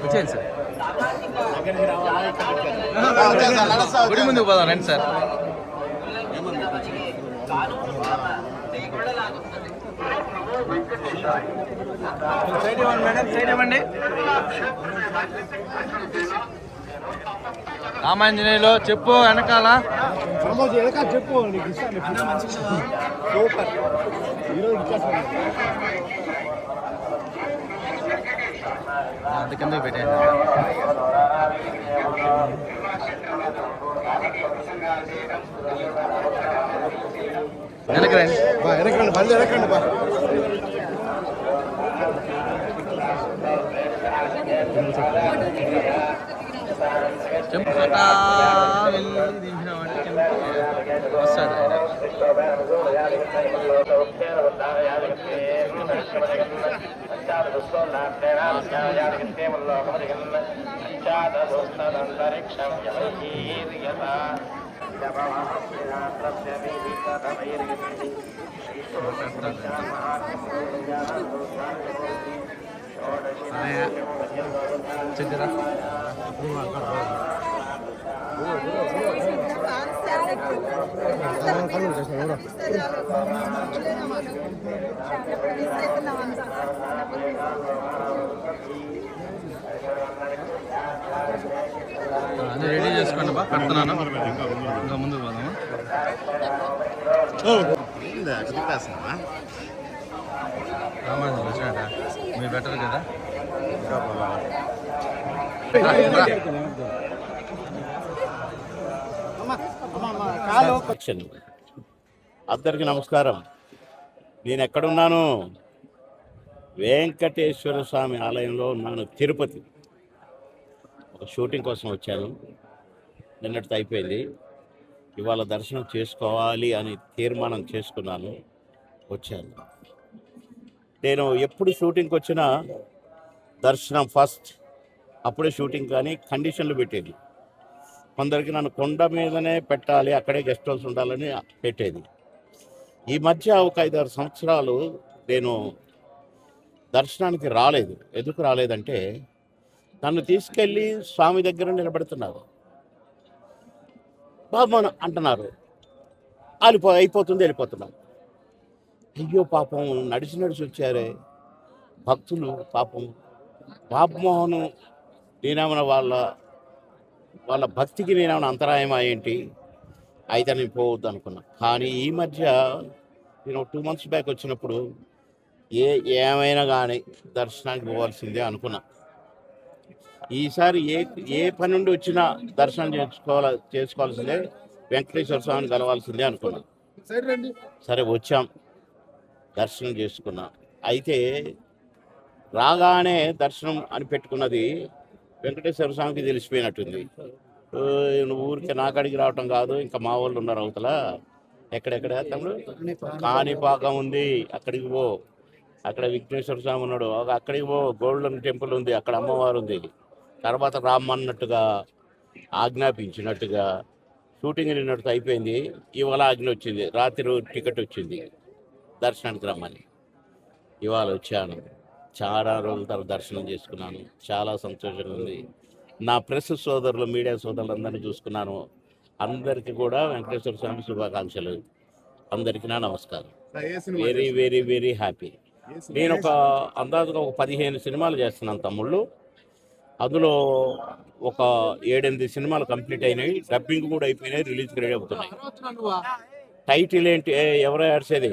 వచ్చేయండి సార్, గుడి ముందుకు పోదాం రండి సార్. సైడ్ ఇవ్వండి మేడం, సైడ్ ఇవ్వండి. రామాంజనేయులు చెప్పు వెనకాల చెప్పు. సూపర్. అందుకనే పెట్టాను. వెనకరండి, వెనకరండి, బండి వెనకండి బా. చెంపు కట్టా వెళ్ళి దించినామంటే చెంపు వస్తాడు ఆయన. చెక్కరా అన్నీ రెడీ చేసుకోండి బా, పెడుతున్నాను. ఇంకా ముందుకు పోదామా? రామాంజలి వచ్చినట మీరు బెటర్ కదా. అందరికి నమస్కారం. నేను ఎక్కడున్నాను? వెంకటేశ్వర స్వామి ఆలయంలో ఉన్నాను, తిరుపతి. ఒక షూటింగ్ కోసం వచ్చాను, నిన్నటితో అయిపోయింది. ఇవాళ దర్శనం చేసుకోవాలి అని తీర్మానం చేసుకున్నాను, వచ్చాను. నేను ఎప్పుడు షూటింగ్కి వచ్చినా దర్శనం ఫస్ట్, అప్పుడే షూటింగ్. కానీ కండిషన్లు పెట్టేది. కొందరికి నన్ను కొండ మీదనే పెట్టాలి, అక్కడే గెస్ట్ హౌస్ ఉండాలని పెట్టేది. ఈ మధ్య ఒక 5-6 సంవత్సరాలు నేను దర్శనానికి రాలేదు. ఎందుకు రాలేదంటే నన్ను తీసుకెళ్ళి స్వామి దగ్గర నిలబెడుతున్నారు, బాబు అంటున్నారు, అయిపోతుంది, వెళ్ళిపోతున్నారు. అయ్యో పాపం, నడిచి వచ్చారే భక్తులు. పాపం బాబుమోహన్ నేనేమన్నా వాళ్ళ భక్తికి నేనేమన్నా అంతరాయమా ఏంటి? అయితే నేను పోవద్దు అనుకున్నా. కానీ ఈ మధ్య నేను 2 months బ్యాక్ వచ్చినప్పుడు ఏమైనా కానీ దర్శనానికి పోవాల్సిందే అనుకున్నా. ఈసారి ఏ పని నుండి వచ్చినా దర్శనం చేసుకోవాల్సిందే, వెంకటేశ్వర స్వామిని కలవాల్సిందే అనుకున్నా. సరే వచ్చాం, దర్శనం చేసుకున్నా. అయితే రాగానే దర్శనం అని పెట్టుకున్నది వెంకటేశ్వర స్వామికి తెలిసిపోయినట్టుంది. నువ్వు ఊరికే నాకడికి రావటం కాదు, ఇంకా మా వాళ్ళు ఉన్నారు అవతల, ఎక్కడెక్కడ తమ్ముడు కాణిపాకం ఉంది, అక్కడికి పో, అక్కడ విఘ్నేశ్వర స్వామి ఉన్నాడు, అక్కడికి పో, గోల్డెన్ టెంపుల్ ఉంది, అక్కడ అమ్మవారు ఉంది. తర్వాత రామ్మన్నట్టుగా ఆజ్ఞాపించినట్టుగా షూటింగ్ నిన్నట్టు అయిపోయింది. ఇవాళ ఆజ్ఞ వచ్చింది, రాత్రి టికెట్ వచ్చింది దర్శనానికి రమ్మని. ఇవాళ వచ్చాను, చాలా రోజుల తర్వాత దర్శనం చేసుకున్నాను, చాలా సంతోషంగా ఉంది. నా ప్రెస్ సోదరులు, మీడియా సోదరులందరినీ చూసుకున్నాను. అందరికీ కూడా వెంకటేశ్వర స్వామి శుభాకాంక్షలు. అందరికీ నా నమస్కారం. Very very very happy. నేను అందాజుగా ఒక 15 సినిమాలు చేస్తున్నాను తమ్ముళ్ళు. అందులో ఒక 7-8 సినిమాలు కంప్లీట్ అయినాయి, డబ్బింగ్ కూడా అయిపోయినాయి, రిలీజ్కి రెడీ అవుతున్నాయి. టైటిల్ ఏంటి? ఎవరో ఏడ్చేది?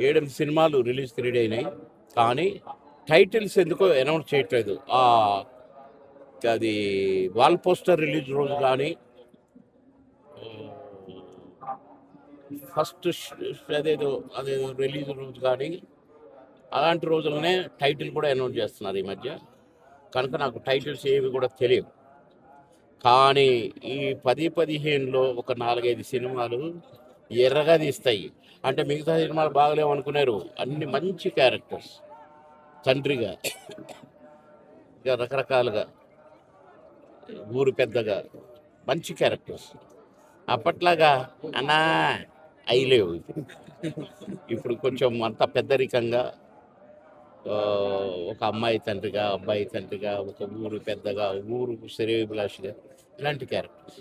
7-8 సినిమాలు రిలీజ్కి రెడీ అయినాయి, కానీ టైటిల్స్ ఎందుకో అనౌన్స్ చేయట్లేదు. అది వాల్ పోస్టర్ రిలీజ్ రోజు కానీ, ఫస్ట్ అదేదో రిలీజ్ రోజు కానీ, అలాంటి రోజులనే టైటిల్ కూడా అనౌన్స్ చేస్తున్నారు ఈ మధ్య. కనుక నాకు టైటిల్స్ ఏవి కూడా తెలియవు. కానీ ఈ 10-15లో ఒక 4-5 సినిమాలు ఎర్రగా తీస్తాయి. అంటే మిగతా సినిమాలు బాగలేవు అనుకున్నారు. అన్ని మంచి క్యారెక్టర్స్, తండ్రిగా, ఇక రకరకాలుగా, ఊరు పెద్దగా, మంచి క్యారెక్టర్స్. అప్పట్లాగా అన్నా అయ్యలేవు. ఇప్పుడు కొంచెం అంత పెద్దరికంగా ఆ, ఒక అమ్మాయి తండ్రిగా, అబ్బాయి తండ్రిగా, ఒక ఊరు పెద్దగా, ఊరు శ్రేయోభిలాషిగా, ఇలాంటి క్యారెక్టర్స్.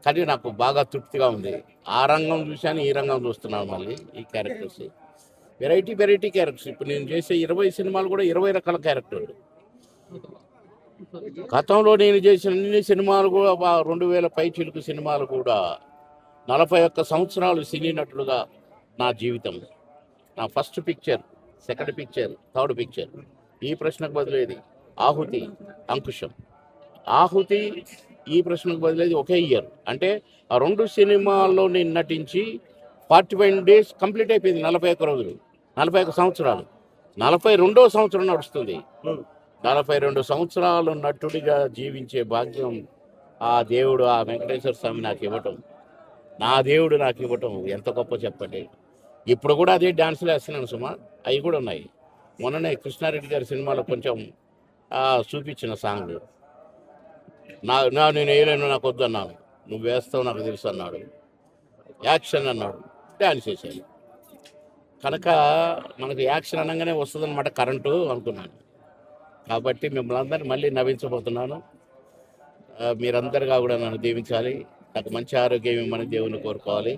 కానీ నాకు బాగా తృప్తిగా ఉంది. ఆ రంగం చూశాను, ఈ రంగం చూస్తున్నాను. మళ్ళీ ఈ క్యారెక్టర్స్ వెరైటీ వెరైటీ క్యారెక్టర్స్. ఇప్పుడు నేను చేసే 20 సినిమాలు కూడా 20 రకాల క్యారెక్టర్లు. గతంలో నేను చేసిన అన్ని సినిమాలు కూడా 2000 పైచిలుకు సినిమాలు కూడా 41 సంవత్సరాలు సినీ నటుడుగా నా జీవితం. నా first picture, second picture, third picture. ఈ ప్రశ్నకు బదులేది ఆహుతి, అంకుశం. ఆహుతి ఈ ప్రశ్నకు బదులేది ఒకే ఇయర్. అంటే ఆ 2 సినిమాల్లో నేను నటించి 41 డేస్ కంప్లీట్ అయిపోయింది. 41 రోజులు, 41 సంవత్సరాలు. 42వ సంవత్సరం నడుస్తుంది. 42 సంవత్సరాలు నటుడిగా జీవించే భాగ్యం ఆ దేవుడు, ఆ వెంకటేశ్వర స్వామి నాకు ఇవ్వటం, నా దేవుడు నాకు ఇవ్వటం ఎంత గొప్ప చెప్పండి. ఇప్పుడు కూడా అదే డాన్సులు వేస్తున్నాను సుమా, అవి కూడా ఉన్నాయి. మొన్ననే కృష్ణారెడ్డి గారి సినిమాలో కొంచెం చూపించిన సాంగ్ నేను వేయలేను, నాకు వద్దు అన్నాను. నువ్వు వేస్తావు నాకు తెలుసు అన్నాడు. యాక్షన్ అన్నాడు, డ్యాన్స్ వేసాను. కనుక మనకు యాక్షన్ అనగానే వస్తుందన్నమాట కరెంటు అనుకున్నాను. కాబట్టి మిమ్మల్ని అందరినీ మళ్ళీ నవ్వించబోతున్నాను. మీరందరిగా కూడా నన్ను దీవించాలి. నాకు మంచి ఆరోగ్యం ఇవ్వమని దేవుని కోరుకోవాలి.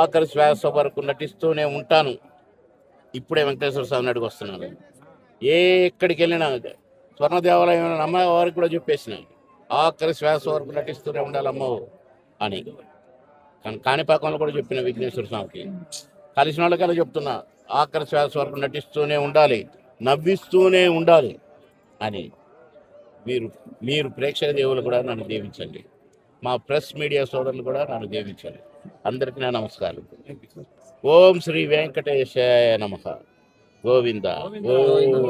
ఆఖరి శ్వాస వరకు నటిస్తూనే ఉంటాను. ఇప్పుడే వెంకటేశ్వర స్వామిని అడిగి వస్తున్నాను. ఎక్కడికి వెళ్ళినా స్వర్ణ దేవాలయం అమ్మవారికి కూడా చెప్పేసిన, ఆఖరి శ్వాస వరకు నటిస్తూనే ఉండాలమ్మో అని. కానీ కాణిపాకంలో కూడా చెప్పిన విఘ్నేశ్వర స్వామికి, కలిసిన వాళ్ళకల్లా చెప్తున్నా, ఆఖరి శ్వాస వరకు నటిస్తూనే ఉండాలి, నవ్విస్తూనే ఉండాలి అని. మీరు ప్రేక్షక దేవులు కూడా నన్ను దీవించండి. మా ప్రెస్ మీడియా సోదరులు కూడా నన్ను దీవించండి. అందరికీ నా నమస్కారం. ఓం శ్రీ వెంకటేశాయ నమః. గోవింద. ఓం